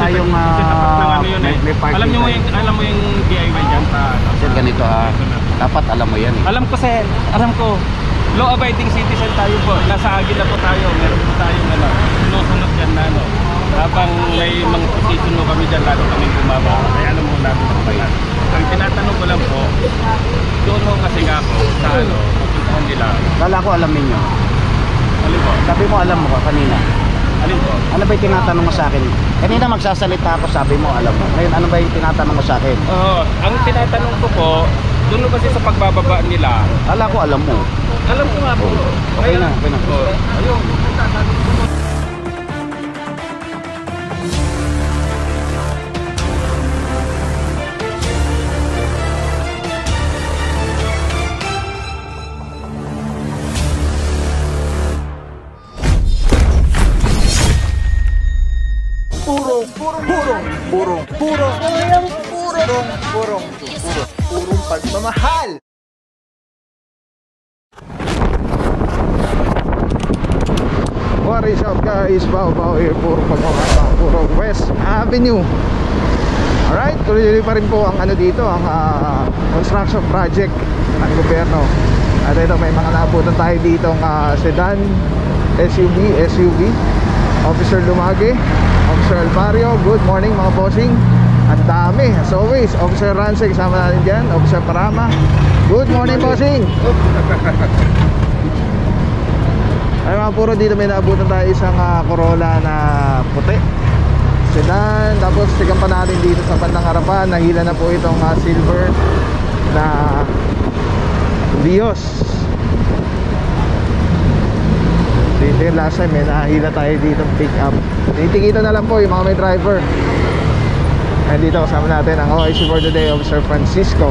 tayong may parking. Alam mo yung DIY dyan sa sir, ganito ha. Dapat alam mo yan. Alam ko sir, alam ko. Law abiding citizen tayo po. Nasa agila po tayo. Meron po tayong sinusunod dyan na habang may mga position mo kami dyan, lalo kaming bumaba. Kaya alam mo natin ang yan. Ang tinatanong ko lang po, doon mo kasi nga po sa pupuntahan nila. Kala ko alam ninyo. Alin po? Sabi mo alam mo ka kanina. Alin po? Ano ba yung tinatanong mo sa akin? Kanina magsasalita ako, sabi mo alam mo. Ngayon ano ba yung tinatanong mo sa akin? Ang tinatanong ko po, doon kasi sa pagbababa nila. Kala ko alam mo. Alam ko nga po. Okay na, okay na. Ayun. Purong pagmamahal. What is up guys, Bao here, purong pagmamahal, purong West Avenue. Alright, tuloy-tuloy pa rin po ang dito, ang construction project ng gobyerno. At ito may mga naabutan tayo dito sedan, SUV, Officer Lumage, Officer Alvario, good morning mga bossing. Ang dami, as always. Officer Rance, kasama natin dyan. Officer Parama, good morning bossing. Ay mga puro, dito may naabutan tayo isang Corolla na puti sedan. Tapos sigan pa natin dito sa bandang harapan, nahila na po itong silver na Vios. Dito yung last time may nahila tayo dito pick up. Titikita na lang po yung mga may driver. And dito kasama natin ang OIC for today, Officer Francisco.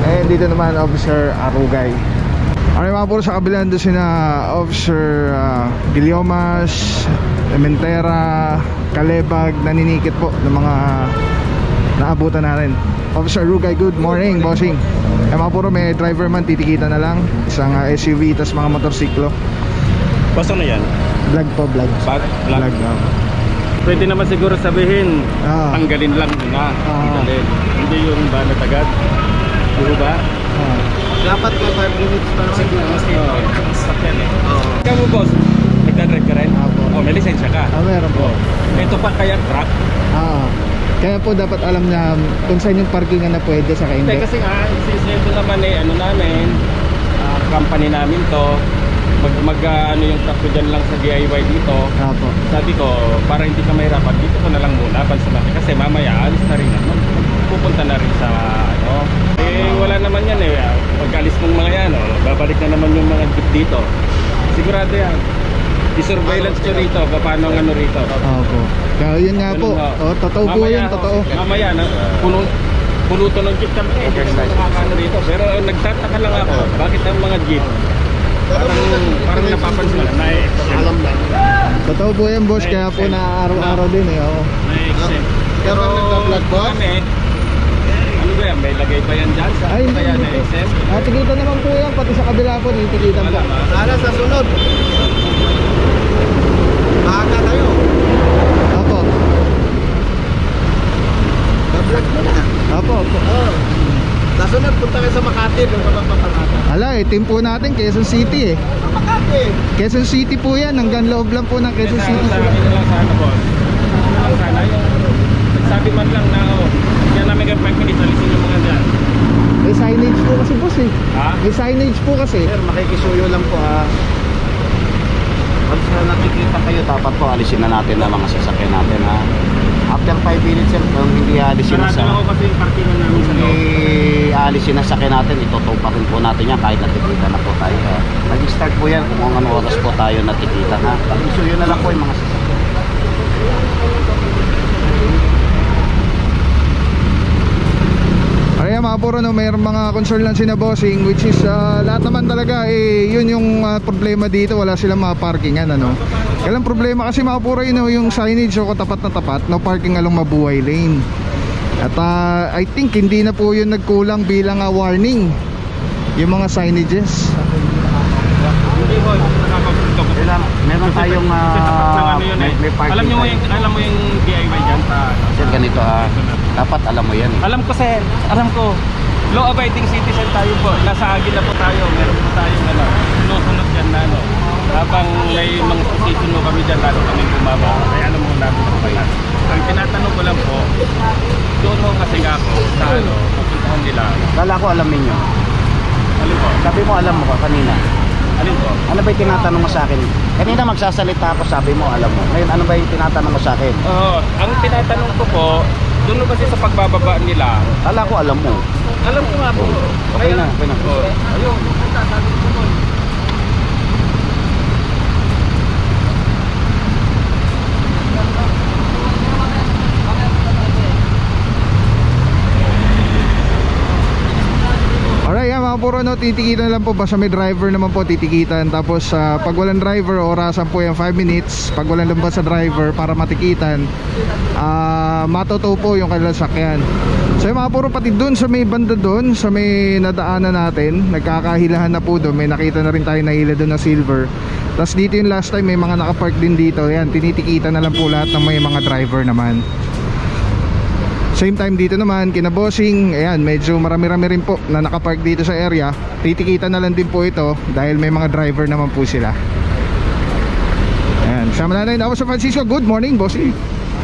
And dito naman Officer Arugay. Okay mga puro, sa kabilang doon sina Officer Giliomas, Ementera, Kalebag, naninikit po ng mga naabutan natin. Officer Arugay, good morning bossing. Eh mga puro, may driver man, titikita na lang. Isang SUV, tas mga motorsiklo. Basta na yan? Vlog po, vlog. Vlog. Pwede naman siguro sabihin, tanggalin lang muna. Hindi yung banat agad. Di ba? Dapat ka 5 minutes para siguro. Sakyan eh. Ikaw mo boss, nagdadrive ka rin? May lisensya ka? Meron po. Ito pa kaya truck? Kaya po dapat alam na kung saan yung parkingan na pwede sa hindi. Kasi nga, ito naman namin, company namin to. Yung truck ko dyan lang sa DIY dito. Sabi ko, para hindi ka mahirapan, dito ko na lang muna pansamantala. Kasi mamaya alis na rin naman, pupunta na rin sa wala naman yan eh. Pag alis ng mga yan, babalik na naman yung mga jeep dito. Sigurado yan. I-surveillance ko rito, paano ang rito. Kaya yun nga po. Totoo po yun, totoo. Mamaya, puno to ng jeep kami eh. Hindi naman makakano rito. Pero nagtataka lang ako, bakit ang mga jeep parang napapansin na alam lang. Totoo po yan boss, kaya po na araw-araw din eh. Na-exempt. Pero nagka-vlog boss? Ano ba yan? May lagay pa yan dyan? Saan kaya na-exempt? Tikita naman po yan, pati sa kabila po, titikitan po. Sana sa sunod. Maaga tayo. Opo. Nag-vlog mo na. Opo. Sa sunod, punta kayo sa Makati. Doon ka magpapangata. Team po natin, Quezon City eh. Makati. Quezon City po yan, hanggang loob lang po ng Quezon City. Sa akin lang sana boss. Sana yung nagsabi man lang na yan namin kay 5 minutes, alisin yung mga dyan. May signage po kasi boss eh. May signage po kasi. Sir, makikisuyo lang po Pag nakikita kayo, dapat po alisin na natin ang mga sasakyan natin After 5 minutes sir, kung hindi alisin na kasi yung parkingan namin sa loob. Alisin na sasakyan natin, itutuw pa rin po natin yan kahit natikita na po tayo. Nag-start po yan kung anong oras po tayo natikita na. Pakisuyo na lang po yung mga sasakyan. Kaya mga puro, mayroong mga concern lang sina bossing, which is lahat naman talaga yun yung problema dito, wala silang mga parkingan Kailang problema kasi mga puro yun yung signage tapat na tapat, no parking along Mabuhay Lane. At I think hindi na po yun nagkulang bilang warning yung mga signages. Meron tayong may parking alam mo tayo. alam mo yung DIY dyan sa Sir, ganito dapat alam mo yan. Alam ko sir, alam ko. Law abiding citizen tayo po. Nasa agila po tayo. Meron po tayong sinusunod dyan na habang may mga position mo kami dyan, lalo kami bumaba. Kaya alam mo namin ang bayan. Ang tinatanong ko lang po, doon mo kasi nga ako sa pupuntahan nila. Kala ko alam ninyo. Alin po? Sabi mo alam mo ka kanina. Alin po? Ano ba yung tinatanong mo sa akin? Kanina magsasalita ako, sabi mo alam mo. Ngayon, ano ba yung tinatanong mo sa akin? Oo, ang tinatanong ko po, doon mo kasi sa pagbababa nila. Kala ko alam mo. Alam ko nga po. Okay na, okay na. Oh, ayun, sasabi ko po. Alright, yan mga puro titikitan lang po. Basta may driver naman po titikitan. Tapos pag walang driver, orasan po yung 5 minutes. Pag walang lumabas sa driver para matikitan, matuto po yung kanilang sakyan. So yung mga puro pati dun sa may banda dun, sa may nadaanan natin, nagkakahilahan na po dun. May nakita na rin tayo na hila dun na silver. Tapos dito yung last time may mga nakapark din dito. Yan, tinitikitan na lang po lahat ng may mga driver naman. Same time dito naman, kina bossing, ayan, medyo marami-rami rin po na nakapark dito sa area. Titikita na lang din po ito dahil may mga driver naman po sila. Ayan, sama natin ako sa Francisco. Good morning, bossing.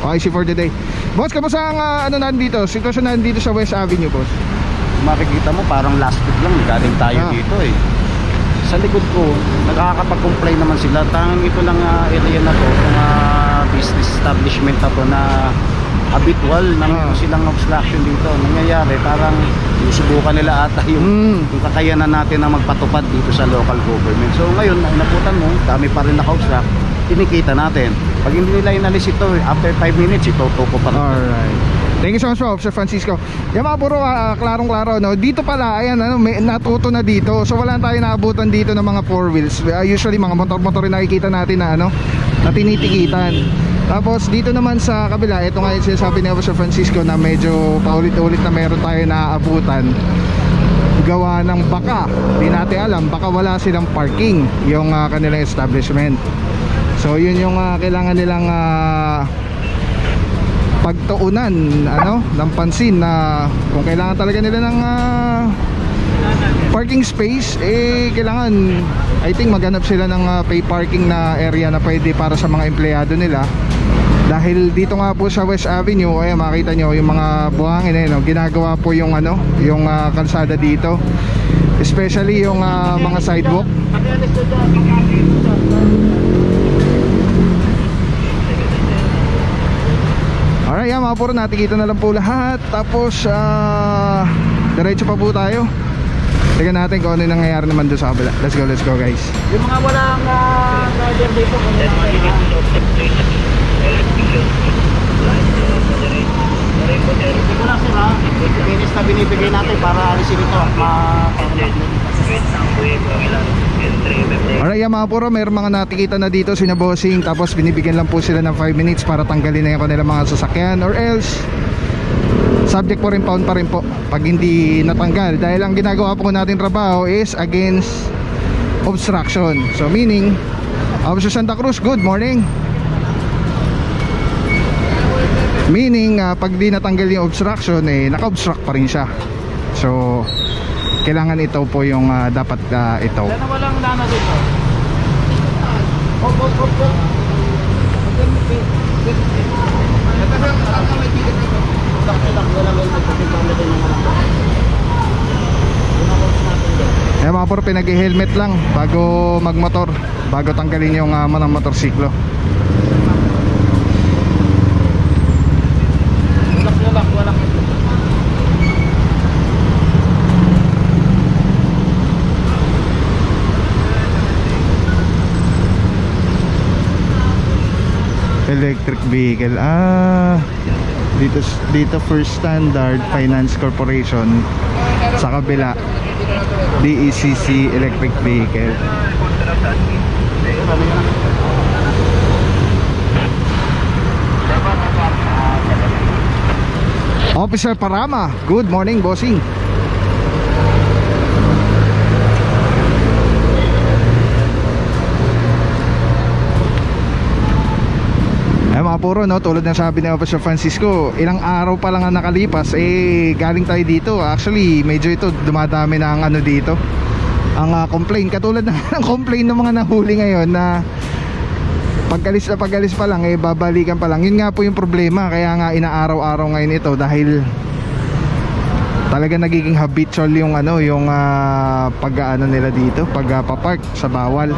Okay, see for the day. Boss, kamusta ang dito? Sitwasyon na dito sa West Avenue, boss? Makikita mo parang last week lang galing tayo dito eh. Sa likod ko, nakakapag-complain naman sila. Tanging ito lang area na to, mga business establishment na to na habitual na silang obstruction dito. Nangyayari parang susubukan nila ata yung kakayanan natin na magpatupad dito sa local government. So ngayon, inabutan mo, dami pa rin naka-obstruct, tinikita natin. Pag hindi nila inalis ito, after 5 minutes, ito ko pa rin. Alright. Thank you so much, Officer Francisco. Yung mga puro klarong-klaro, no? Dito pala, ayan, may natuto na dito. So wala tayong naabutan dito ng mga 4 wheels. Usually mga motor-motor rin nakikita natin na na tinitikitan. Tapos dito naman sa kabila, ito nga yung sinasabi ni Officer Francisco na medyo paulit-ulit na meron tayo naaabutan. Gawa ng baka, di natin alam, baka wala silang parking yung kanilang establishment. So yun yung kailangan nilang pagtuunan ng pansin na kung kailangan talaga nila ng parking space, kailangan, I think, maghanap sila ng pay parking na area na pwede para sa mga empleyado nila. Dahil dito nga po sa West Avenue, ay makita nyo yung mga buhangin ginagawa po yung yung kalsada dito, especially yung mga sidewalk. Alright, mga puro, natikita na lang po lahat. Tapos diretso pa po tayo. Tignan natin kung ano yung nangyayari naman doon sa kabila. Let's go guys. Yung mga walang driver dito, ito na sila, finish na binibigay natin para alisin ito at alright, mga puro, mayroong mga natikita na dito sina bossing. Tapos binibigyan lang po sila ng 5 minutes para tanggalin na yung kanilang mga sasakyan, or else subject po rin, pound pa rin po pag hindi natanggal. Dahil ang ginagawa po natin trabaho is against obstruction. So meaning, Officer Santa Cruz, good morning. Meaning pag di natanggal yung obstruction, naka-obstruct pa rin siya. So kailangan ito po yung dapat ito. Sana walang lana dito. Mga puro, pinag-helmet lang bago magmotor, bago tanggalin yung manang motorsiklo. Walak. Electric vehicle. Dito First Standard Finance Corporation, sa kabila DECC Electric Vehicle. Officer Parama, good morning, bossing. mga puro, no, tulad ng sabi ni Officer Francisco, ilang araw pa lang ang nakalipas, galing tayo dito. Actually, medyo ito, dumadami na ang ano dito, ang complaint. Katulad ng complaint ng mga nahuli ngayon na pagkalis pa lang, babalikan pa lang. Yun nga po yung problema, kaya nga inaaraw-araw ngayon ito dahil talaga nagiging habitual yung ano, yung pag-aano nila dito, pagpapark sa bawal.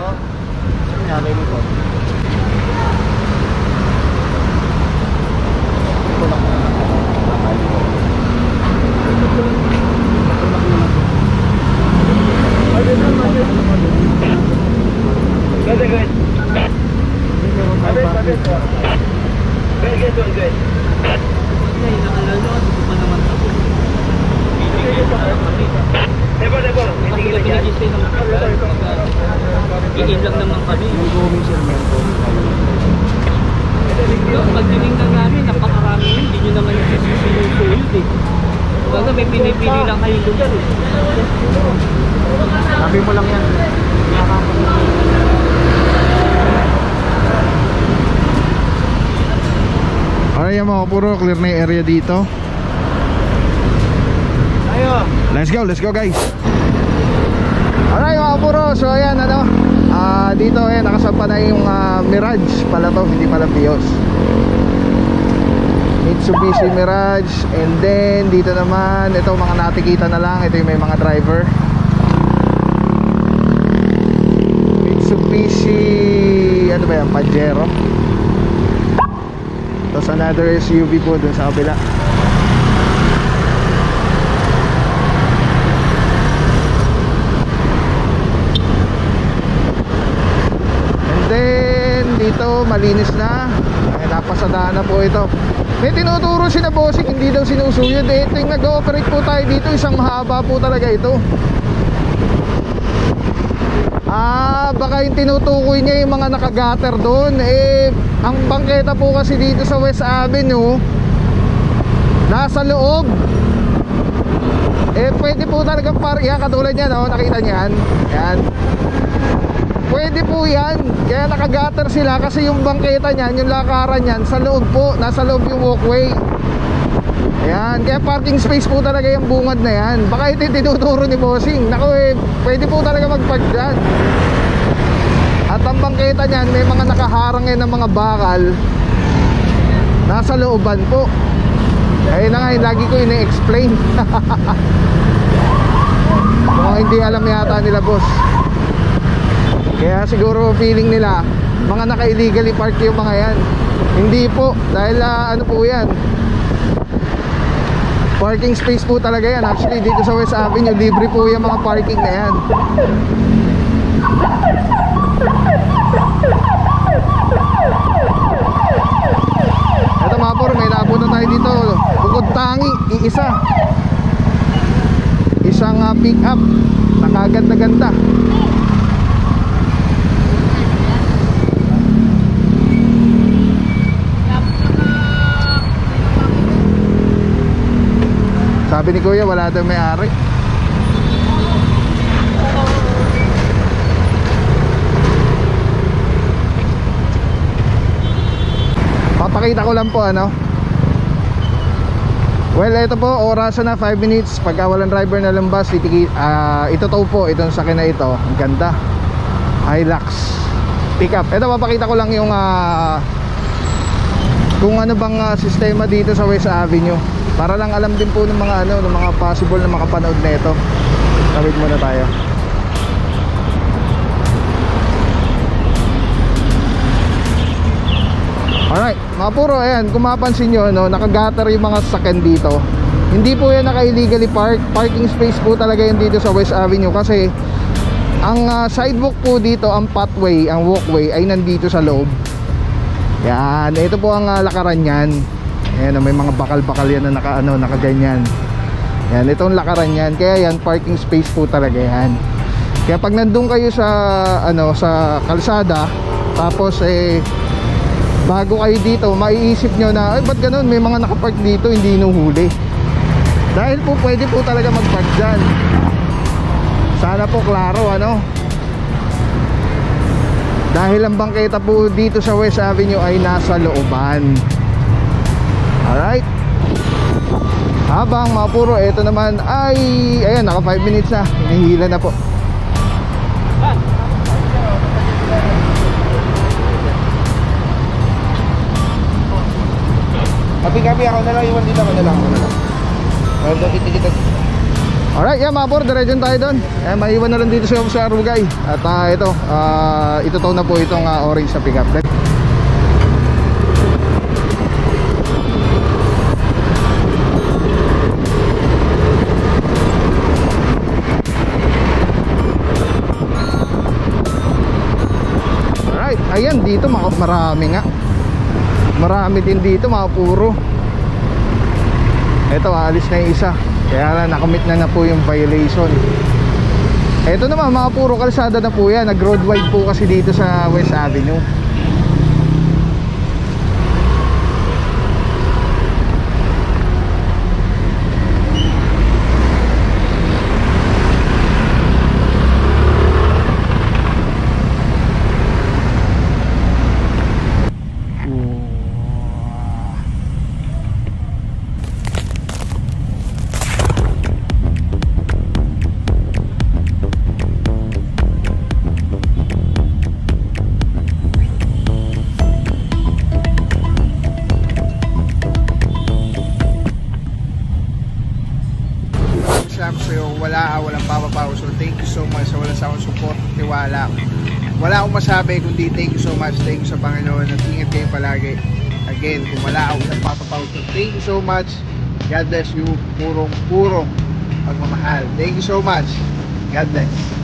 Iilang naman kami. Pagdiling lang namin, napakarami yun. Hindi nyo naman sinusulit eh. Baga may pinipili lang kayong lugar eh. Sabi mo lang yan. Alright mga puro, clear na yung area dito. Let's go guys. Alright mga puro, so ayan ano, dito nakasampa na yung Mirage pala to, hindi pala Vios, Mitsubishi Mirage. And then dito naman, ito mga natikita na lang, ito yung may mga driver, Mitsubishi, ano ba yan, Pajero. Tapos another SUV po dun sa kabila. Dito malinis na, napasadaan na po ito. May tinuturo si na bossing, hindi daw sinusuyod. Ito yung nag-ooperate po tayo dito, isang mahaba po talaga ito. Baka yung tinutukoy niya yung mga nakagater doon. Ang bangketa po kasi dito sa West Avenue nasa loob. Pwede po talaga yan, katulad yan, oh, nakita niyan. Yan. Pwede po yan, kaya nakagater sila kasi yung bangketa niyan, yung lakaran niyan, sa loob po, nasa loob yung walkway. Ayan, kaya parking space po talaga yung bungad na yan. Baka ito tinuturo ni bossing. Naku pwede po talaga mag-park dyan. At ang bangketa niyan, may mga nakaharang ng mga bakal nasa looban po. Ayun na nga, lagi ko ini-explain. Kung hindi alam yata nila boss. Kaya siguro feeling nila mga naka-illegally park yung mga yan. Hindi po, dahil ano po yan, parking space po talaga yan. Actually dito sa West Avenue, libre po yung mga parking na yan. Ito mga por, may napunta tayo dito. Bukod tangi, iisa. Isang pick up, nakaganda-ganda. Sabi ni Kuya, wala daw may-ari. Papakita ko lang po ano. Well, ito po, orasan na 5 minutes. Pagka walang driver na lumbas, ito to po, itong sakin na ito. Ang ganda, Hilux pick up. Ito, papakita ko lang yung kung ano bang sistema dito sa West Avenue, para lang alam din po ng mga ano, ng mga possible na makapanood nito. Tawid muna tayo. Alright, mga puro, ayan, kung mapansin nyo, no, nakagatter yung mga sasakyan dito. Hindi po yan naka-illegally parking space po talaga yan dito sa West Avenue. Kasi ang sidewalk po dito, ang pathway, ang walkway ay nandito sa loob. Yan, ito po ang lakaran yan. Ayan, may mga bakal-bakal yan na nakaganyan. Yan, itong lakaran yan. Kaya yan, parking space po talaga yan. Kaya pag nandun kayo sa sa kalsada, tapos bago kayo dito, maiisip nyo na, ay ba't ganun, may mga nakapark dito, hindi inuhuli. Dahil po pwede po talaga magpark dyan. Sana po klaro, ano. Dahil ang bangketa po dito sa West Avenue ay nasa looban. Alright. Habang mga puro, ito naman ay ayan, naka 5 minutes na. Hinihila na po. Kapi-kapi ako na lang, iwan dito ako na lang. Well, kita. Alright, yeah mga puro, diretso tayo doon. Maiwan na lang dito sa Arugay. At ito tow na po itong orange sa pickup. Ayan, dito marami nga. Marami din dito mga puro. Ito, alis na yung isa. Kaya nakamit na po yung violation. Ito naman mga puro kalsada na po yan. Nag-road wide po kasi dito sa West Avenue. Walang papapaw. So thank you so much sa wala sa akong support, tiwala. Wala akong masabi kundi thank you so much. Thank you sa Panginoon at ingat kayo palagi. Again, kung wala akong papapaw, so thank you so much. God bless you. Purong pagmamahal. Thank you so much. God bless.